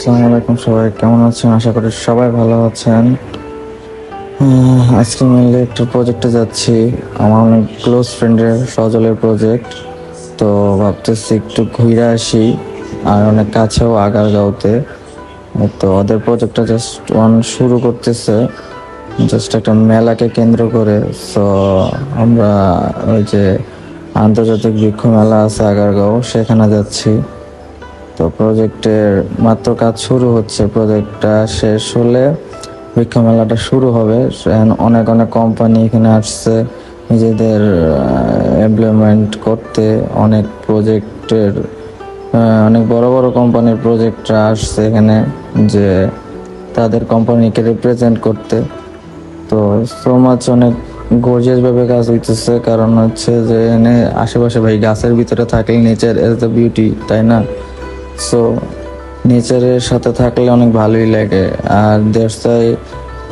আসসালামু আলাইকুম, সবাই কেমন আছেন? আশা করি সবাই ভালো আছেন। আজকে মেনলি একটা প্রজেক্টে যাচ্ছি, আমার অনেক ক্লোজ ফ্রেন্ডের সজলের প্রজেক্ট। তো ভাবতেছি একটু ঘুরে আসি, আর অনেক কাছেও আগারগাঁওতে। তো ওদের প্রজেক্টটা জাস্ট শুরু করতেছে, জাস্ট একটা মেলাকে কেন্দ্র করে। সো আমরা ওই যে আন্তর্জাতিক বৃক্ষ মেলা আছে আগারগাঁও, সেখানে যাচ্ছি। তো প্রজেক্টের মাত্র কাজ শুরু হচ্ছে, প্রজেক্টটা শেষ হলে বৃক্ষ মেলাটা শুরু হবে। অনেক অনেক কোম্পানি এখানে আসছে নিজেদের এমপ্লয়মেন্ট করতে। অনেক প্রজেক্টের অনেক বড় বড় কোম্পানির প্রজেক্টরা আসছে এখানে, যে তাদের কোম্পানিকে রিপ্রেজেন্ট করতে। তো সো মাচ অনেক গর্জিয়াস ভাবে কাজ হইতেছে, কারণ হচ্ছে যে এখানে আশেপাশে ভাই গাছের ভিতরে থাকলে নেচার এজ দ্য বিউটি, তাই না? সো নেচারের সাথে থাকলে অনেক ভালোই লাগে। আর দেশটাই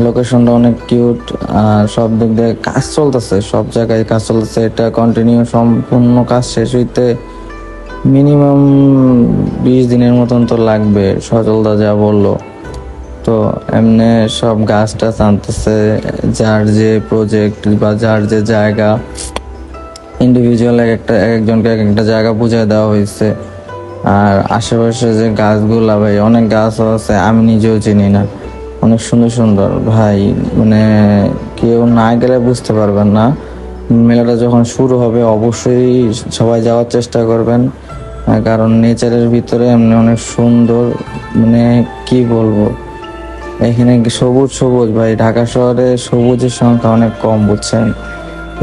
লোকেশনটা অনেক কিউট, আর সব দিক দিয়ে কাজ চলতেছে, সব জায়গায় কাজ চলতেছে। এটা কন্টিনিউ সম্পূর্ণ কাজ শেষ হইতে মিনিমাম 20 দিনের মতন তো লাগবে, সজলদা যা বললো। তো এমনি সব গাছ টাছ আনতেছে, যার যে প্রজেক্ট বা যার যে জায়গা, ইন্ডিভিজুয়াল একজনকে একটা জায়গা বুঝিয়ে দেওয়া হয়েছে। আর আশেপাশে যে গাছগুলা ভাই, অনেক গাছ আছে আমি নিজেও চিনি না, অনেক সুন্দর সুন্দর ভাই। মানে কেউ না গেলে বুঝতে পারবেন না। মেলাটা যখন শুরু হবে অবশ্যই সবাই যাওয়ার চেষ্টা করবেন, কারণ নেচারের ভিতরে এমনি অনেক সুন্দর। মানে কি বলবো, এখানে সবুজ সবুজ ভাই, ঢাকা শহরে সবুজের সংখ্যা অনেক কম, বুঝছেন,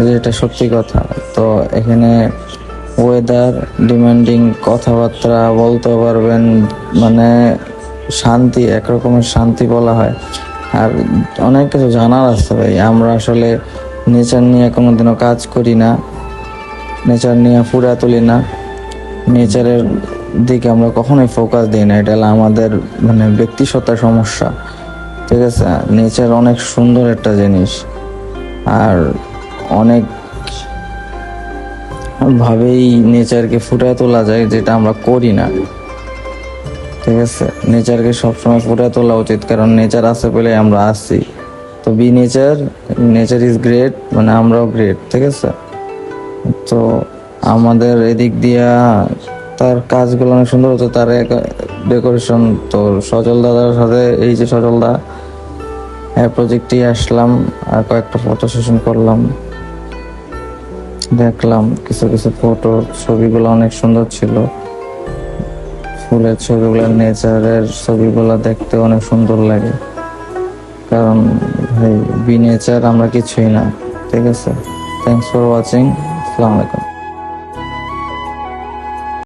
যেটা সত্যি কথা। তো এখানে ওয়েদার ডিমান্ডিং, কথাবার্তা বলতে পারবেন, মানে শান্তি, একরকমের শান্তি বলা হয়। আর অনেক কিছু জানার আছে ভাই, আমরা আসলে নেচার নিয়ে কোনোদিনও কাজ করি না, নেচার নিয়ে ফুরা তুলি না, নেচারের দিকে আমরা কখনোই ফোকাস দিই না। এটা হলো আমাদের মানে ব্যক্তিগতার সমস্যা, ঠিক আছে? নেচার অনেক সুন্দর একটা জিনিস, আর অনেক ভাবেই নেচারকে ফুটিয়ে তোলা যায়, যেটা আমরা করি না, ঠিক আছে? নেচারকে সবসময় ফুটিয়ে তোলা উচিত, কারণ নেচার আছে বলে আমরা আছি। তো be nature, nature is great, মানে আমরাও গ্রেট, ঠিক আছে? তো আমাদের এদিক দিয়া তার কাজগুলো অনেক সুন্দর হতো, তার ডেকোরেশন। তো সজল দাদার সাথে, এই যে সজল দা, প্রজেক্টেই আসলাম, আর কয়েকটা ফটো সেশন করলাম, দেখলাম কিছু কিছু ফটো, ছবিগুলো অনেক সুন্দর ছিল। ফুলের ছবিগুলো, নেচারের ছবিগুলো দেখতে অনেক সুন্দর লাগে, কারণ ভাই বি নেচার আমরা কিছুই না, ঠিক আছে? থ্যাংকস ফর ওয়াচিং, আসসালামু আলাইকুম।